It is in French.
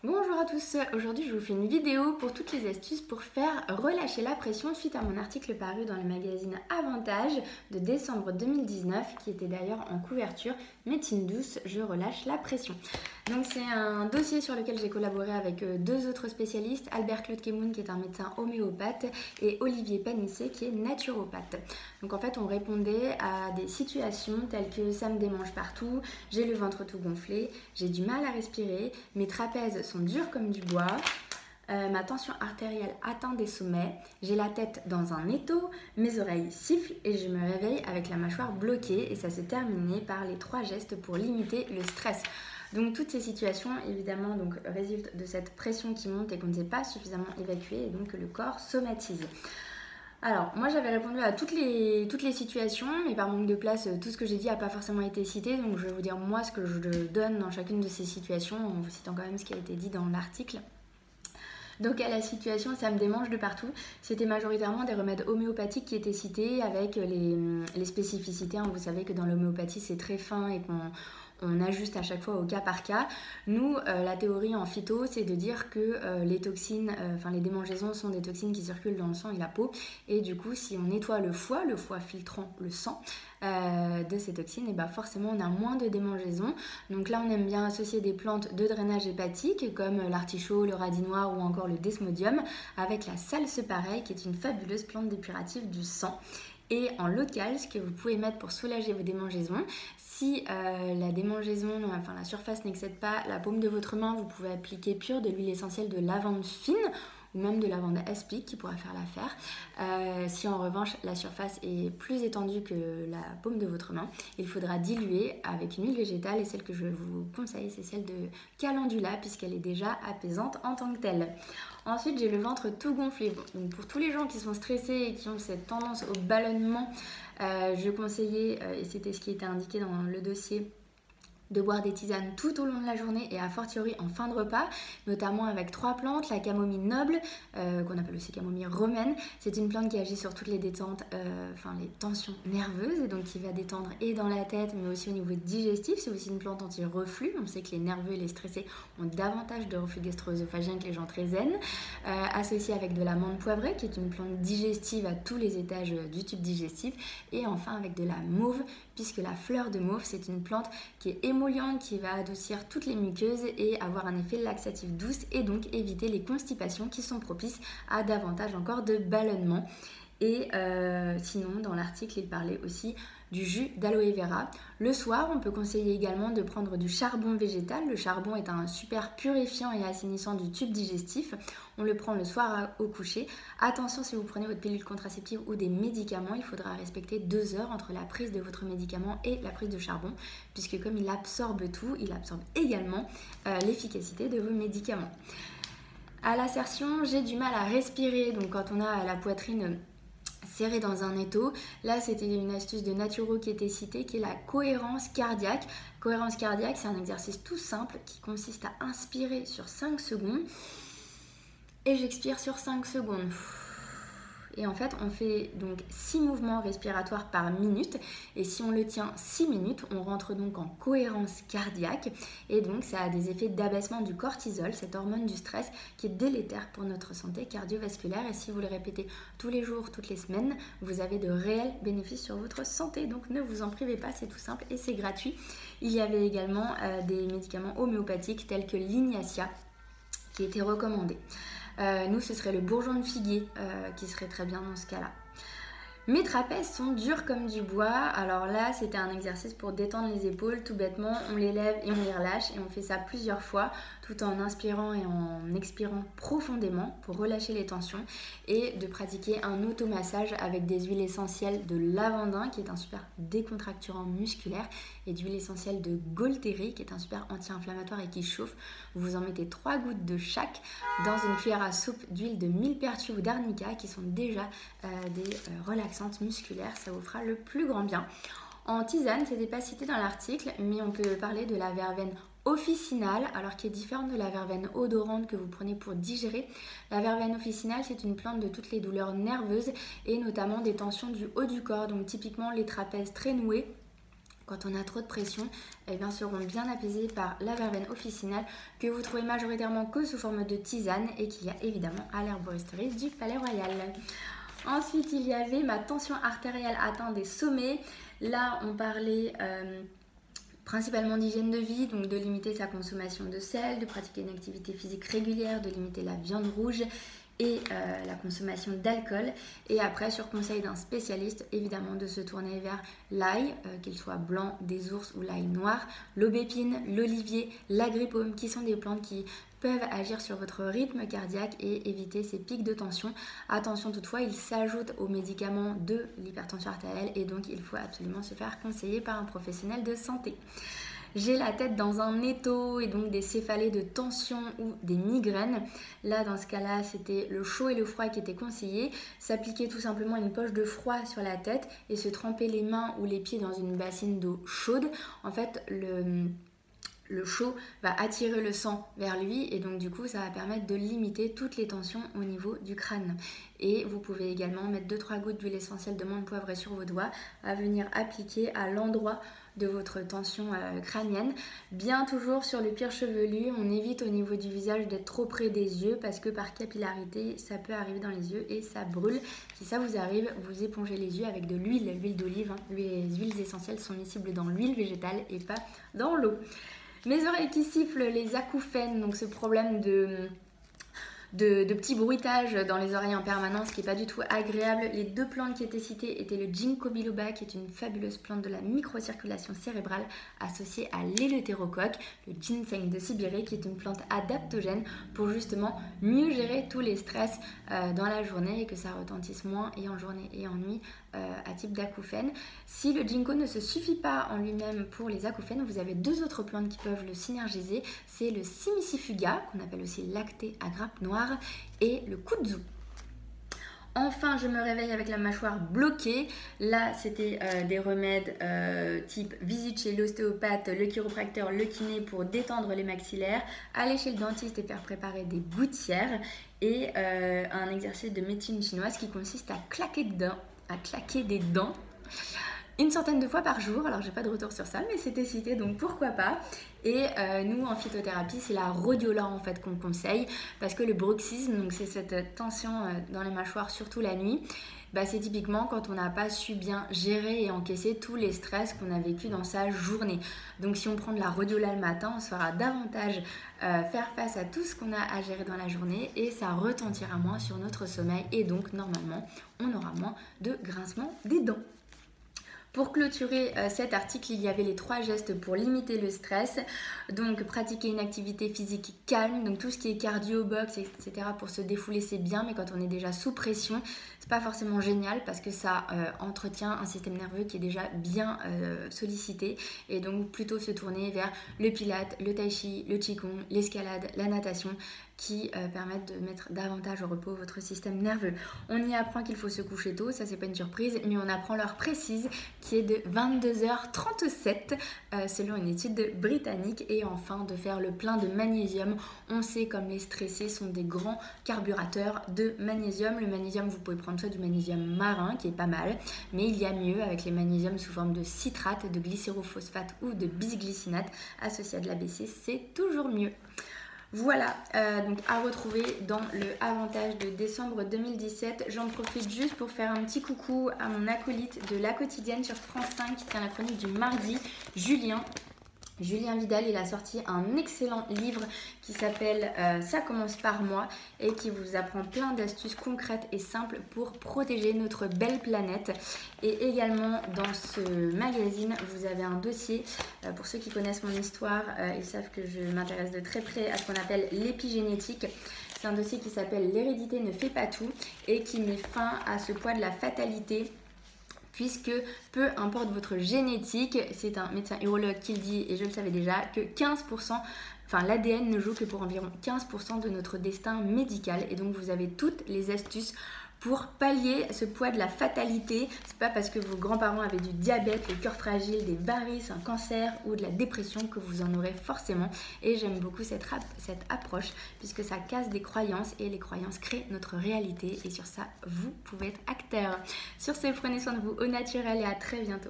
Bonjour à tous, aujourd'hui je vous fais une vidéo pour toutes les astuces pour faire relâcher la pression suite à mon article paru dans le magazine Avantage de décembre 2019 qui était d'ailleurs en couverture Médecine douce, je relâche la pression. Donc c'est un dossier sur lequel j'ai collaboré avec deux autres spécialistes, Albert-Claude Kemoun qui est un médecin homéopathe et Olivier Panissé qui est naturopathe. Donc en fait on répondait à des situations telles que ça me démange partout, j'ai le ventre tout gonflé, j'ai du mal à respirer, mes trapèzes sont durs comme du bois, ma tension artérielle atteint des sommets, j'ai la tête dans un étau, mes oreilles sifflent et je me réveille avec la mâchoire bloquée et ça s'est terminé par les 3 gestes pour limiter le stress. Donc toutes ces situations évidemment résultent de cette pression qui monte et qu'on ne sait pas suffisamment évacuer et donc que le corps somatise. Alors, moi j'avais répondu à toutes les situations, mais par manque de place, tout ce que j'ai dit n'a pas forcément été cité, donc je vais vous dire moi ce que je donne dans chacune de ces situations, en vous citant quand même ce qui a été dit dans l'article. Donc à la situation, ça me démange de partout. C'était majoritairement des remèdes homéopathiques qui étaient cités avec les spécificités. Vous savez que dans l'homéopathie, c'est très fin et qu'on ajuste à chaque fois au cas par cas. Nous, la théorie en phyto, c'est de dire que les toxines, les démangeaisons sont des toxines qui circulent dans le sang et la peau. Et du coup, si on nettoie le foie filtrant le sang, de ces toxines, et forcément on a moins de démangeaisons. Donc là on aime bien associer des plantes de drainage hépatique comme l'artichaut, le radis noir ou encore le desmodium avec la salse pareille qui est une fabuleuse plante dépurative du sang. Et en local, ce que vous pouvez mettre pour soulager vos démangeaisons, si la démangeaison, la surface n'excède pas la paume de votre main, vous pouvez appliquer pure de l'huile essentielle de lavande fine ou même de lavande aspic qui pourra faire l'affaire. Si en revanche la surface est plus étendue que la paume de votre main, il faudra diluer avec une huile végétale et celle que je vous conseille c'est celle de calendula puisqu'elle est déjà apaisante en tant que telle. Ensuite j'ai le ventre tout gonflé. Donc pour tous les gens qui sont stressés et qui ont cette tendance au ballonnement, je conseillais, et c'était ce qui était indiqué dans le dossier, de boire des tisanes tout au long de la journée et a fortiori en fin de repas, notamment avec 3 plantes, la camomille noble, qu'on appelle aussi camomille romaine. C'est une plante qui agit sur toutes les détentes, les tensions nerveuses, et donc qui va détendre et dans la tête, mais aussi au niveau digestif. C'est aussi une plante anti-reflux. On sait que les nerveux et les stressés ont davantage de reflux gastro-œsophagien que les gens très zen. Associée avec de la menthe poivrée, qui est une plante digestive à tous les étages du tube digestif. Et enfin avec de la mauve, puisque la fleur de mauve, c'est une plante qui est émolliente, qui va adoucir toutes les muqueuses et avoir un effet laxatif douce et donc éviter les constipations qui sont propices à davantage encore de ballonnement. Et sinon, dans l'article, il parlait aussi du jus d'aloe vera. Le soir, on peut conseiller également de prendre du charbon végétal. Le charbon est un super purifiant et assainissant du tube digestif. On le prend le soir au coucher. Attention, si vous prenez votre pilule contraceptive ou des médicaments, il faudra respecter 2 heures entre la prise de votre médicament et la prise de charbon, puisque comme il absorbe tout, il absorbe également l'efficacité de vos médicaments. À l'assertion, j'ai du mal à respirer, donc quand on a la poitrine serré dans un étau. Là, c'était une astuce de Naturo qui était citée, qui est la cohérence cardiaque. Cohérence cardiaque, c'est un exercice tout simple qui consiste à inspirer sur 5 secondes et j'expire sur 5 secondes. Et en fait, on fait donc 6 mouvements respiratoires par minute. Et si on le tient 6 minutes, on rentre donc en cohérence cardiaque. Et donc, ça a des effets d'abaissement du cortisol, cette hormone du stress qui est délétère pour notre santé cardiovasculaire. Et si vous le répétez tous les jours, toutes les semaines, vous avez de réels bénéfices sur votre santé. Donc, ne vous en privez pas, c'est tout simple et c'est gratuit. Il y avait également des médicaments homéopathiques tels que l'Ignacia qui étaient recommandés. Nous, ce serait le bourgeon de figuier qui serait très bien dans ce cas-là. Mes trapèzes sont durs comme du bois. Alors là, c'était un exercice pour détendre les épaules. Tout bêtement, on les lève et on les relâche. Et on fait ça plusieurs fois, tout en inspirant et en expirant profondément pour relâcher les tensions. Et de pratiquer un automassage avec des huiles essentielles de lavandin, qui est un super décontracturant musculaire, et d'huile essentielle de Golteri, qui est un super anti-inflammatoire et qui chauffe. Vous en mettez 3 gouttes de chaque dans une cuillère à soupe d'huile de millepertuis ou d'arnica, qui sont déjà des relaxants musculaire, ça vous fera le plus grand bien. En tisane, c'était pas cité dans l'article, mais on peut parler de la verveine officinale, alors qui est différente de la verveine odorante que vous prenez pour digérer. La verveine officinale, c'est une plante de toutes les douleurs nerveuses et notamment des tensions du haut du corps, donc typiquement les trapèzes très noués, quand on a trop de pression, eh bien, seront bien apaisés par la verveine officinale que vous trouvez majoritairement que sous forme de tisane et qu'il y a évidemment à l'herboristerie du Palais Royal. Ensuite, il y avait ma tension artérielle atteint des sommets. Là, on parlait principalement d'hygiène de vie, donc de limiter sa consommation de sel, de pratiquer une activité physique régulière, de limiter la viande rouge et la consommation d'alcool. Et après, sur conseil d'un spécialiste, évidemment de se tourner vers l'ail, qu'il soit blanc des ours ou l'ail noir, l'aubépine, l'olivier, l'agripaume, qui sont des plantes qui peuvent agir sur votre rythme cardiaque et éviter ces pics de tension. Attention toutefois, ils s'ajoutent aux médicaments de l'hypertension artérielle et donc il faut absolument se faire conseiller par un professionnel de santé. J'ai la tête dans un étau et donc des céphalées de tension ou des migraines. Là, dans ce cas-là, c'était le chaud et le froid qui étaient conseillés. S'appliquer tout simplement une poche de froid sur la tête et se tremper les mains ou les pieds dans une bassine d'eau chaude. En fait, le chaud va attirer le sang vers lui et donc du coup ça va permettre de limiter toutes les tensions au niveau du crâne. Et vous pouvez également mettre 2-3 gouttes d'huile essentielle de menthe poivrée sur vos doigts à venir appliquer à l'endroit de votre tension crânienne. Bien toujours sur le cuir chevelu, on évite au niveau du visage d'être trop près des yeux parce que par capillarité ça peut arriver dans les yeux et ça brûle. Si ça vous arrive, vous épongez les yeux avec de l'huile d'olive. Les huiles essentielles sont miscibles dans l'huile végétale et pas dans l'eau. Mes oreilles qui sifflent, les acouphènes, donc ce problème de petits bruitages dans les oreilles en permanence qui n'est pas du tout agréable. Les 2 plantes qui étaient citées étaient le ginkgo biloba qui est une fabuleuse plante de la microcirculation cérébrale associée à l'éleutérocoque, le ginseng de Sibérie qui est une plante adaptogène pour justement mieux gérer tous les stress dans la journée et que ça retentisse moins et en journée et en nuit à type d'acouphène. Si le ginkgo ne se suffit pas en lui-même pour les acouphènes, vous avez 2 autres plantes qui peuvent le synergiser. C'est le simicifuga, qu'on appelle aussi lacté à grappe noire, et le kudzu. Enfin, je me réveille avec la mâchoire bloquée. Là, c'était des remèdes type visite chez l'ostéopathe, le chiropracteur, le kiné pour détendre les maxillaires, aller chez le dentiste et faire préparer des gouttières et un exercice de médecine chinoise qui consiste à claquer des dents une centaine de fois par jour. Alors j'ai pas de retour sur ça, mais c'était cité, donc pourquoi pas. Et nous en phytothérapie, c'est la rhodiola en fait qu'on conseille parce que le bruxisme, donc c'est cette tension dans les mâchoires surtout la nuit, c'est typiquement quand on n'a pas su bien gérer et encaisser tous les stress qu'on a vécu dans sa journée. Donc si on prend de la rhodiola le matin, on saura davantage faire face à tout ce qu'on a à gérer dans la journée et ça retentira moins sur notre sommeil et donc normalement on aura moins de grincement des dents. Pour clôturer cet article, il y avait les 3 gestes pour limiter le stress. Donc pratiquer une activité physique calme, donc tout ce qui est cardio, boxe, etc. pour se défouler c'est bien, mais quand on est déjà sous pression, c'est pas forcément génial parce que ça entretient un système nerveux qui est déjà bien sollicité et donc plutôt se tourner vers le pilate, le tai chi, le qigong, l'escalade, la natation qui permettent de mettre davantage au repos votre système nerveux. On y apprend qu'il faut se coucher tôt, ça c'est pas une surprise, mais on apprend l'heure précise qui est de 22h37 selon une étude britannique. Et enfin de faire le plein de magnésium. On sait comme les stressés sont des grands carburateurs de magnésium. Le magnésium, vous pouvez prendre soit du magnésium marin qui est pas mal, mais il y a mieux avec les magnésiums sous forme de citrate, de glycérophosphate ou de bisglycinate associés à de l'ABC, c'est toujours mieux. Voilà, donc à retrouver dans le Avantage de décembre 2017. J'en profite juste pour faire un petit coucou à mon acolyte de La Quotidienne sur France 5 qui tient la chronique du mardi, Julien Vidal. Il a sorti un excellent livre qui s'appelle Ça commence par moi et qui vous apprend plein d'astuces concrètes et simples pour protéger notre belle planète. Et également dans ce magazine, vous avez un dossier, pour ceux qui connaissent mon histoire, ils savent que je m'intéresse de très près à ce qu'on appelle l'épigénétique. C'est un dossier qui s'appelle L'hérédité ne fait pas tout et qui met fin à ce poids de la fatalité, puisque peu importe votre génétique, c'est un médecin urologue qui le dit et je le savais déjà, que 15%, l'ADN ne joue que pour environ 15% de notre destin médical et donc vous avez toutes les astuces pour pallier ce poids de la fatalité. C'est pas parce que vos grands-parents avaient du diabète, le cœur fragile, des varices, un cancer ou de la dépression que vous en aurez forcément. Et j'aime beaucoup cette approche puisque ça casse des croyances et les croyances créent notre réalité. Et sur ça, vous pouvez être acteur. Sur ce, prenez soin de vous au naturel et à très bientôt.